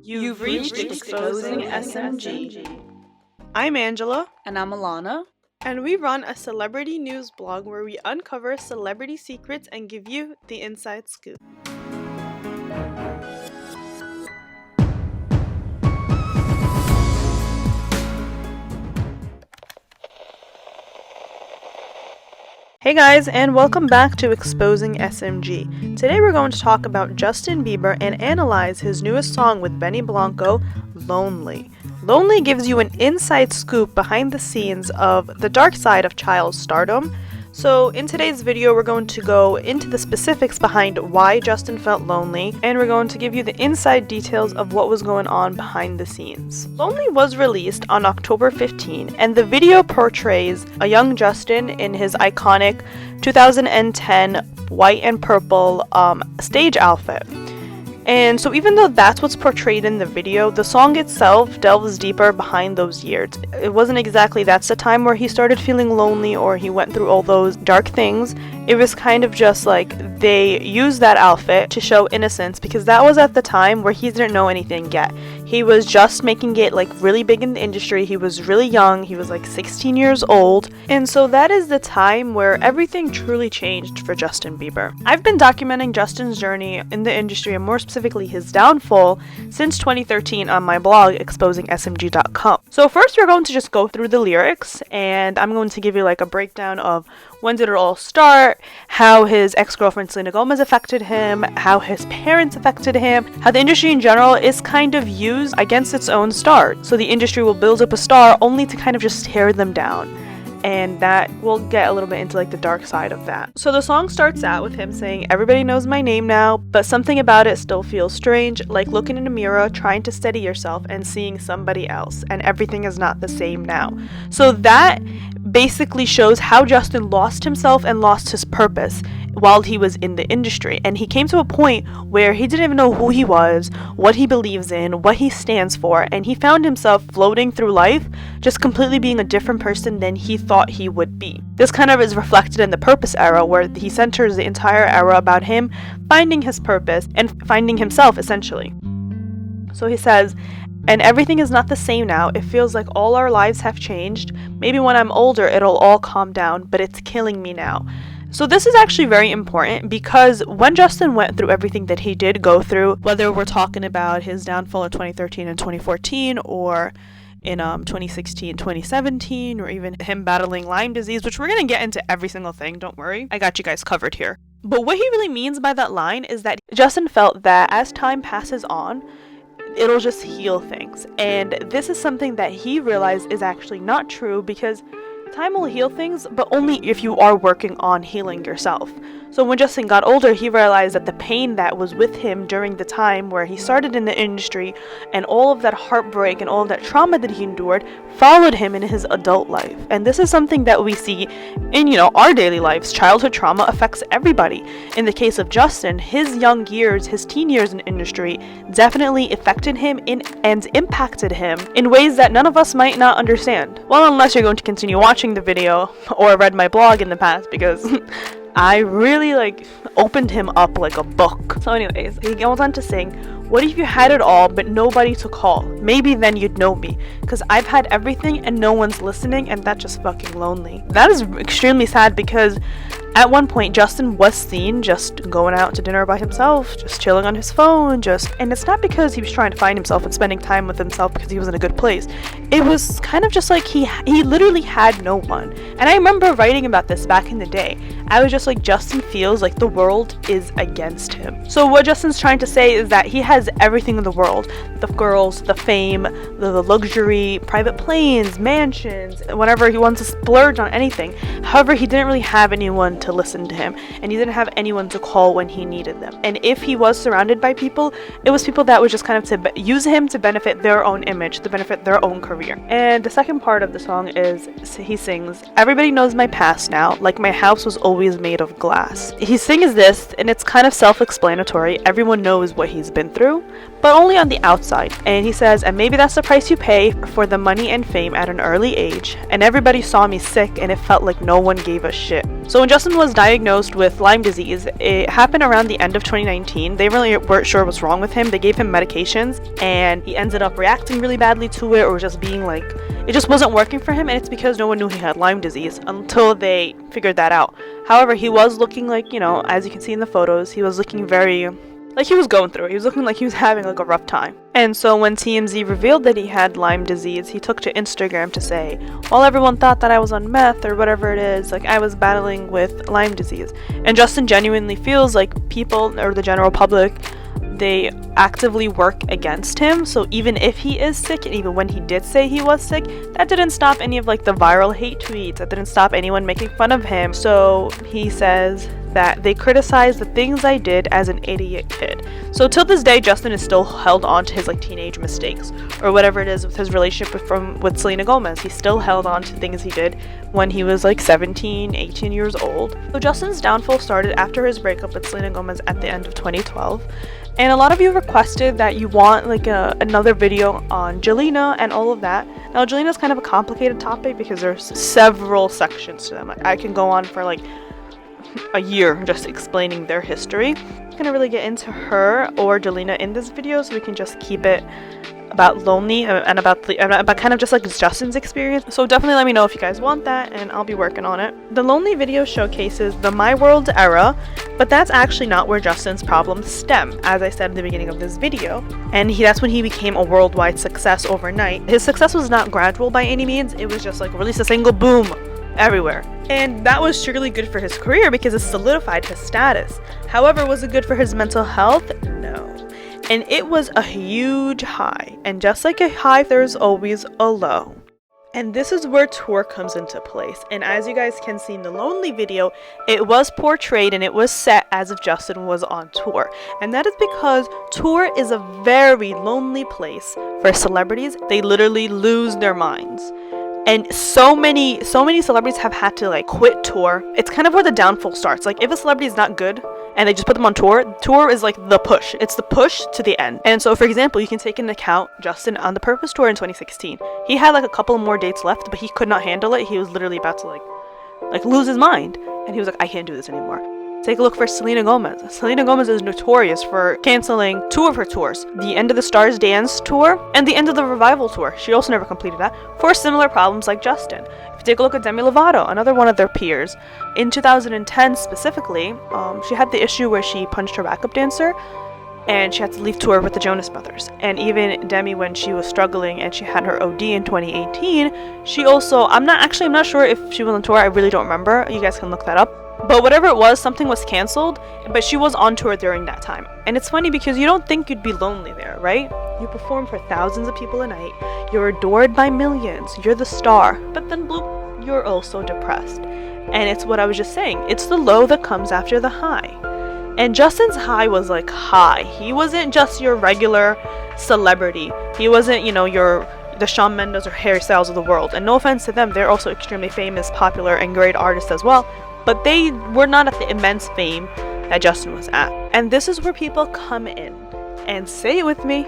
You've reached Exposing SMG. I'm Angela, And I'm Alana. and we run a celebrity news blog where we uncover celebrity secrets and give you the inside scoop. Hey guys, and welcome back to Exposing SMG. Today we're going to talk about Justin Bieber and analyze his newest song with Benny Blanco, Lonely. Lonely gives you an inside scoop behind the scenes of the dark side of child stardom. So in today's video, we're going to go into the specifics behind why Justin felt lonely, and we're going to give you the inside details of what was going on behind the scenes. Lonely was released on October 15, and the video portrays a young Justin in his iconic 2010 white and purple stage outfit. And so even though that's what's portrayed in the video, the song itself delves deeper behind those years. It wasn't exactly that's the time where he started feeling lonely or he went through all those dark things. It was kind of just like they used that outfit to show innocence because that was at the time where he didn't know anything yet. He was just making it like really big in the industry. He was really young. He was like 16 years old. And so that is the time where everything truly changed for Justin Bieber. I've been documenting Justin's journey in the industry and more specifically his downfall since 2013 on my blog exposingsmg.com. So first we're going to just go through the lyrics and I'm going to give you like a breakdown of when did it all start, how his ex-girlfriend Selena Gomez affected him, how his parents affected him, how the industry in general is kind of used against its own stars. So the industry will build up a star only to kind of just tear them down. And that we'll get a little bit into like the dark side of that. So the song starts out with him saying, "Everybody knows my name now, but something about it still feels strange, like looking in a mirror, trying to steady yourself and seeing somebody else, and everything is not the same now." So that basically shows how Justin lost himself and lost his purpose while he was in the industry. And he came to a point where he didn't even know who he was, what he believes in, what he stands for, and he found himself floating through life, just completely being a different person than he thought he would be. This kind of is reflected in the Purpose era, where he centers the entire era about him finding his purpose and finding himself, essentially. So he says, "And everything is not the same now. It feels like all our lives have changed. Maybe when I'm older, it'll all calm down, but it's killing me now." So this is actually very important because when Justin went through everything that he did go through, whether we're talking about his downfall in 2013 and 2014 or in 2016, 2017, or even him battling Lyme disease, which we're going to get into every single thing, don't worry. I got you guys covered here. But what he really means by that line is that Justin felt that as time passes on, it'll just heal things. And this is something that he realized is actually not true because time will heal things, but only if you are working on healing yourself. So when Justin got older, he realized that the pain that was with him during the time where he started in the industry and all of that heartbreak and all of that trauma that he endured followed him in his adult life. And this is something that we see in, our daily lives. Childhood trauma affects everybody. In the case of Justin, his young years, his teen years in industry definitely affected him and impacted him in ways that none of us might not understand. Well, unless you're going to continue watching the video or read my blog in the past, because I really opened him up like a book. So anyways, he goes on to sing, "What if you had it all but nobody to call? Maybe then you'd know me, because I've had everything and no one's listening, and that's just fucking lonely." That is extremely sad because at one point Justin was seen just going out to dinner by himself, just chilling on his phone, and it's not because he was trying to find himself and spending time with himself because he was in a good place. It was kind of just like he literally had no one. And I remember writing about this back in the day. I was just like, Justin feels like the world is against him. So what Justin's trying to say is that he has everything in the world. The girls, the fame, the luxury, private planes, mansions, whenever he wants to splurge on anything. However, he didn't really have anyone to listen to him, and he didn't have anyone to call when he needed them. And if he was surrounded by people, it was people that would just kind of to use him to benefit their own image, to benefit their own career. And the second part of the song is, he sings, "Everybody knows my past now, like my house was always made of glass." He sings this, and it's kind of self-explanatory. Everyone knows what he's been through. through, but only on the outside. And he says, and maybe that's the price you pay for the money and fame at an early age. And everybody saw me sick and it felt like no one gave a shit. So when Justin was diagnosed with Lyme disease, it happened around the end of 2019. They really weren't sure what's wrong with him. They gave him medications and he ended up reacting really badly to it, or just being like, it just wasn't working for him. And it's because no one knew he had Lyme disease until they figured that out. However, he was looking like, as you can see in the photos, he was looking very, like he was going through it. He was looking like he was having like a rough time. And so when TMZ revealed that he had Lyme disease, he took to Instagram to say, well, everyone thought that I was on meth or whatever it is, like I was battling with Lyme disease. And Justin genuinely feels like people, or the general public, they actively work against him. So even if he is sick, and even when he did say he was sick, that didn't stop any of like the viral hate tweets. That didn't stop anyone making fun of him. So he says that they criticized the things I did as an idiot kid. So till this day, Justin is still held on to his like teenage mistakes, or whatever it is with his relationship with Selena Gomez. He's still held on to things he did when he was like 17, 18 years old. So Justin's downfall started after his breakup with Selena Gomez at the end of 2012. And a lot of you requested that you want like another video on Jelena and all of that. Now Jelena is kind of a complicated topic because there's several sections to them. I can go on for like a year just explaining their history. I'm not gonna really get into her or Jelena in this video, so we can just keep it about Lonely and about kind of just like Justin's experience. So definitely let me know if you guys want that, and I'll be working on it. The Lonely video showcases the My World era, but that's actually not where Justin's problems stem, as I said in the beginning of this video. And that's when he became a worldwide success overnight. His success was not gradual by any means. It was just like release a single, boom, everywhere. And that was surely good for his career because it solidified his status. However, was it good for his mental health? No. And it was a huge high. And just like a high, there's always a low. And this is where tour comes into place. And as you guys can see in the Lonely video, it was portrayed and it was set as if Justin was on tour. And that is because tour is a very lonely place for celebrities. They literally lose their minds. And so many celebrities have had to like quit tour. It's kind of where the downfall starts. Like if a celebrity is not good and they just put them on tour is like the push. It's the push to the end. And so for example, you can take into account Justin on the Purpose tour in 2016. He had like a couple more dates left, but he could not handle it. He was literally about to like lose his mind. And he was like, I can't do this anymore. Take a look for Selena Gomez. Selena Gomez is notorious for canceling two of her tours. The End of the Stars Dance tour and the End of the Revival tour. She also never completed that for similar problems like Justin. If you take a look at Demi Lovato, another one of their peers, in 2010 specifically, she had the issue where she punched her backup dancer and she had to leave tour with the Jonas Brothers. And even Demi, when she was struggling and she had her OD in 2018, she also, I'm not sure if she was on tour. I really don't remember. You guys can look that up. But whatever it was, something was canceled, but she was on tour during that time. And it's funny because you don't think you'd be lonely there, right? You perform for thousands of people a night, you're adored by millions, you're the star, but then bloop, you're also depressed. And it's what I was just saying, it's the low that comes after the high. And Justin's high was like high. He wasn't just your regular celebrity. He wasn't, the Shawn Mendes or Harry Styles of the world. And no offense to them, they're also extremely famous, popular, and great artists as well. But they were not at the immense fame that Justin was at. And this is where people come in. And say it with me,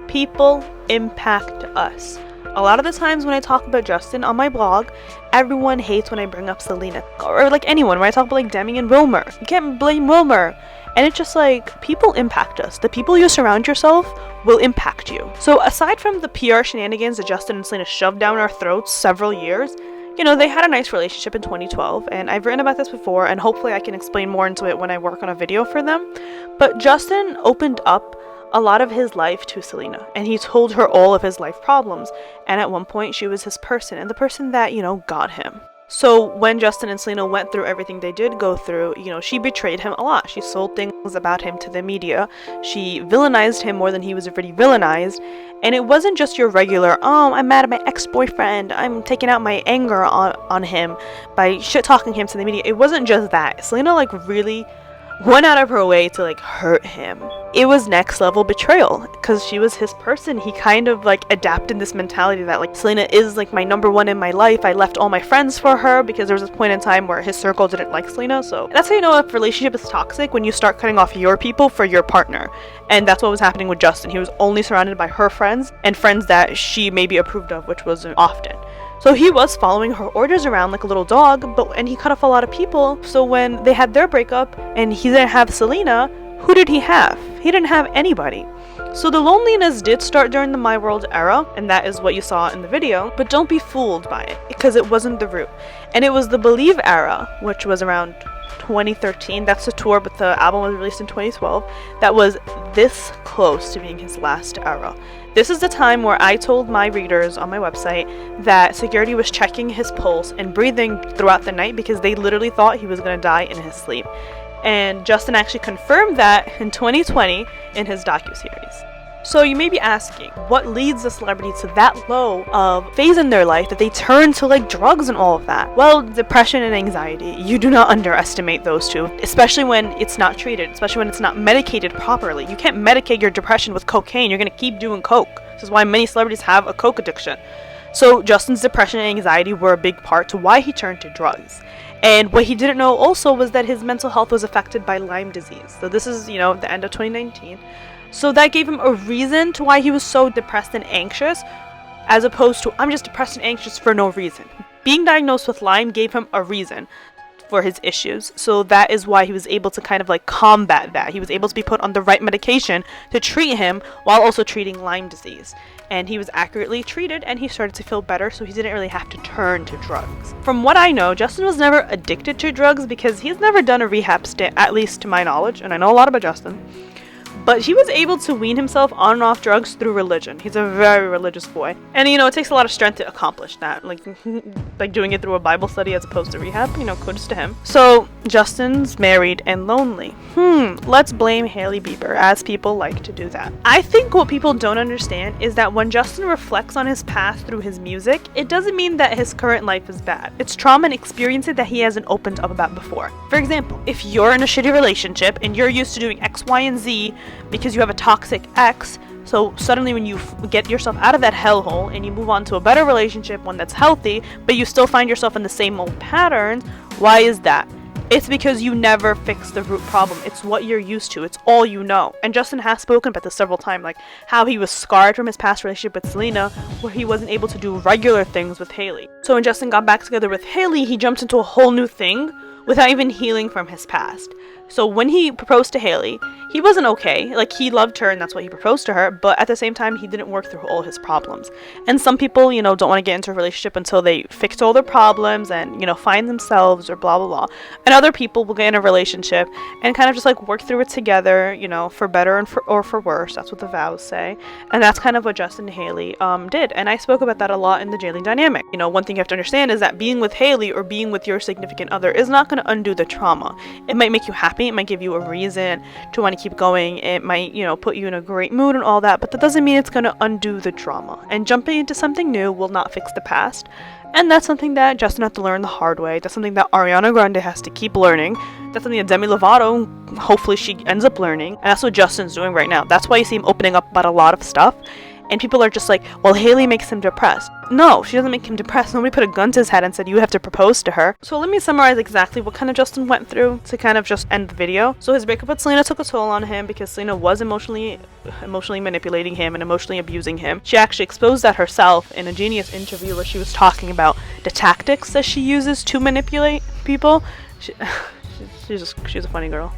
people impact us. A lot of the times when I talk about Justin on my blog, everyone hates when I bring up Selena. Or like anyone, when I talk about like Demi and Wilmer. You can't blame Wilmer. And it's just like, people impact us. The people you surround yourself will impact you. So aside from the PR shenanigans that Justin and Selena shoved down our throats several years, they had a nice relationship in 2012, and I've written about this before, and hopefully I can explain more into it when I work on a video for them. But Justin opened up a lot of his life to Selena, and he told her all of his life problems, and at one point she was his person, and the person that, got him. So when Justin and Selena went through everything they did go through, she betrayed him a lot. She sold things about him to the media. She villainized him more than he was already villainized. And it wasn't just your regular, I'm mad at my ex-boyfriend, I'm taking out my anger on him by shit-talking him to the media. It wasn't just that. Selena really went out of her way to like hurt him. It was next level betrayal because she was his person. He kind of like adapted this mentality that like Selena is like my number one in my life. I left all my friends for her because there was this point in time where his circle didn't like Selena. So that's how you know if a relationship is toxic, when you start cutting off your people for your partner. And that's what was happening with Justin. He was only surrounded by her friends and friends that she maybe approved of, which wasn't often. So he was following her orders around like a little dog, and he cut off a lot of people. So when they had their breakup and he didn't have Selena, who did he have? He didn't have anybody. So the loneliness did start during the My World era, and that is what you saw in the video, but don't be fooled by it, because it wasn't the root. And it was the Believe era, which was around 2013, that's the tour, but the album was released in 2012, that was this close to being his last era. This is the time where I told my readers on my website that security was checking his pulse and breathing throughout the night because they literally thought he was going to die in his sleep. And Justin actually confirmed that in 2020 in his docuseries. So you may be asking, what leads a celebrity to that low of phase in their life that they turn to like drugs and all of that? Well, depression and anxiety. You do not underestimate those two, especially when it's not treated, especially when it's not medicated properly. You can't medicate your depression with cocaine. You're going to keep doing coke. This is why many celebrities have a coke addiction. So Justin's depression and anxiety were a big part to why he turned to drugs. And what he didn't know also was that his mental health was affected by Lyme disease. So this is, the end of 2019. So that gave him a reason to why he was so depressed and anxious, as opposed to, I'm just depressed and anxious for no reason. Being diagnosed with Lyme gave him a reason for his issues. So that is why he was able to kind of like combat that. He was able to be put on the right medication to treat him while also treating Lyme disease. And he was accurately treated and he started to feel better, so he didn't really have to turn to drugs. From what I know, Justin was never addicted to drugs because he's never done a rehab stint, at least to my knowledge, and I know a lot about Justin. But he was able to wean himself on and off drugs through religion. He's a very religious boy. And, it takes a lot of strength to accomplish that. Like doing it through a Bible study as opposed to rehab. Kudos to him. So, Justin's married and lonely. Let's blame Hailey Bieber, as people like to do that. I think what people don't understand is that when Justin reflects on his past through his music, it doesn't mean that his current life is bad. It's trauma and experiences that he hasn't opened up about before. For example, if you're in a shitty relationship and you're used to doing X, Y, and Z because you have a toxic ex, so suddenly when you get yourself out of that hellhole and you move on to a better relationship, one that's healthy, but you still find yourself in the same old patterns, why is that? It's because you never fix the root problem. It's what you're used to. It's all you know. And Justin has spoken about this several times, like how he was scarred from his past relationship with Selena, where he wasn't able to do regular things with Hailey. So when Justin got back together with Hailey, he jumped into a whole new thing without even healing from his past. So when he proposed to Hailey, he wasn't okay. Like, he loved her and that's why he proposed to her, but at the same time, he didn't work through all his problems. And some people, don't want to get into a relationship until they fix all their problems and, find themselves or blah, blah, blah. And other people will get in a relationship and kind of just like work through it together, for better and for worse. That's what the vows say. And that's kind of what Justin and Hailey did. And I spoke about that a lot in the daily dynamic. One thing you have to understand is that being with Hailey or being with your significant other is not going to undo the trauma. It might make you happy. It might give you a reason to want to keep going. It might, put you in a great mood and all that, but that doesn't mean it's going to undo the trauma. And jumping into something new will not fix the past. And that's something that Justin had to learn the hard way. That's something that Ariana Grande has to keep learning. That's something that Demi Lovato, hopefully she ends up learning. And that's what Justin's doing right now. That's why you see him opening up about a lot of stuff. And people are just like, well, Hailey makes him depressed. No, she doesn't make him depressed. Nobody put a gun to his head and said, you have to propose to her. So let me summarize exactly what kind of Justin went through to kind of just end the video. So his breakup with Selena took a toll on him because Selena was emotionally manipulating him and emotionally abusing him. She actually exposed that herself in a Genius interview where she was talking about the tactics that she uses to manipulate people. She's a funny girl.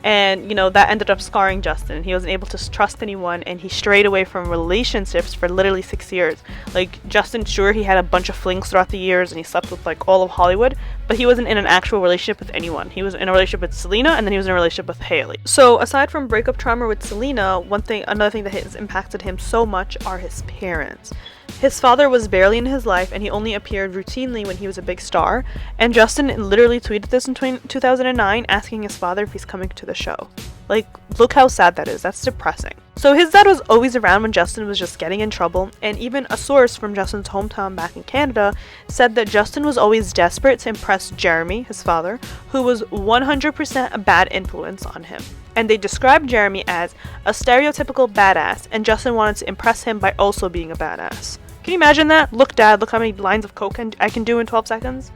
And, that ended up scarring Justin. He wasn't able to trust anyone, and he strayed away from relationships for literally 6 years. Like, Justin, sure, he had a bunch of flings throughout the years, and he slept with, like, all of Hollywood, but he wasn't in an actual relationship with anyone. He was in a relationship with Selena, and then he was in a relationship with Hailey. So, aside from breakup trauma with Selena, another thing that has impacted him so much are his parents. His father was barely in his life, and he only appeared routinely when he was a big star. And Justin literally tweeted this in 2009, asking his father if he's coming to the show. Like, look how sad that is. That's depressing. So his dad was always around when Justin was just getting in trouble, and even a source from Justin's hometown back in Canada said that Justin was always desperate to impress Jeremy, his father, who was 100% a bad influence on him. And they described Jeremy as a stereotypical badass, and Justin wanted to impress him by also being a badass. Can you imagine that? Look, Dad, look how many lines of coke I can do in 12 seconds.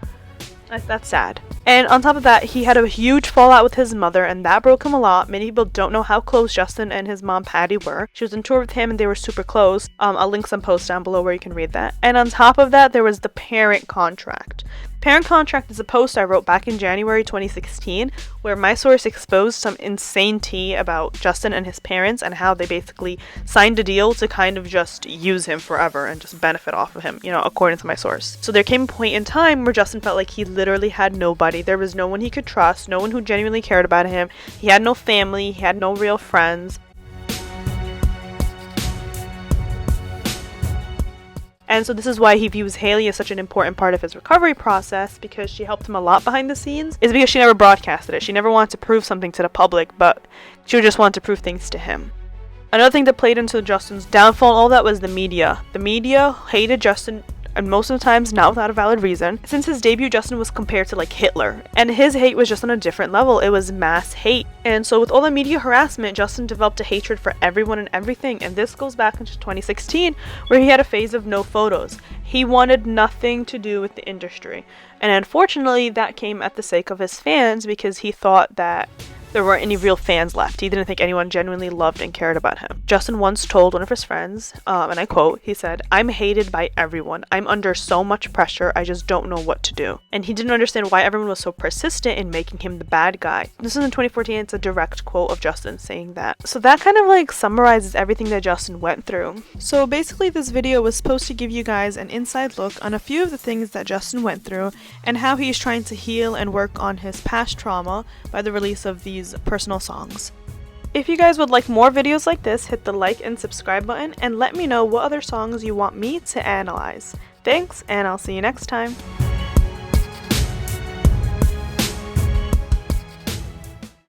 That's sad. And on top of that, he had a huge fallout with his mother, and that broke him a lot. Many people don't know how close Justin and his mom Patty were. She was on tour with him and they were super close. I'll link some posts down below where you can read that. And on top of that, there was the parent contract. Parent contract is a post I wrote back in January 2016 where my source exposed some insane tea about Justin and his parents and how they basically signed a deal to kind of just use him forever and just benefit off of him, according to my source. So there came a point in time where Justin felt like he literally had nobody. There was no one he could trust, no one who genuinely cared about him. He had no family, he had no real friends. And so this is why he views Hailey as such an important part of his recovery process, because she helped him a lot behind the scenes, is because she never broadcasted it. She never wanted to prove something to the public, but she would just want to prove things to him. Another thing that played into Justin's downfall and all that was the media. The media hated Justin, and most of the times not without a valid reason. Since his debut, Justin was compared to like Hitler, and his hate was just on a different level. It was mass hate. And so with all the media harassment, Justin developed a hatred for everyone and everything, and this goes back into 2016 where he had a phase of no photos. He wanted nothing to do with the industry, and unfortunately that came at the sake of his fans, because he thought that there weren't any real fans left. He didn't think anyone genuinely loved and cared about him. Justin once told one of his friends, and I quote, he said, "I'm hated by everyone. I'm under so much pressure, I just don't know what to do." And he didn't understand why everyone was so persistent in making him the bad guy. This is in 2014, it's a direct quote of Justin saying that. So that kind of like summarizes everything that Justin went through. So basically this video was supposed to give you guys an inside look on a few of the things that Justin went through and how he's trying to heal and work on his past trauma by the release of these personal songs. If you guys would like more videos like this, hit the like and subscribe button and let me know what other songs you want me to analyze. Thanks, and I'll see you next time.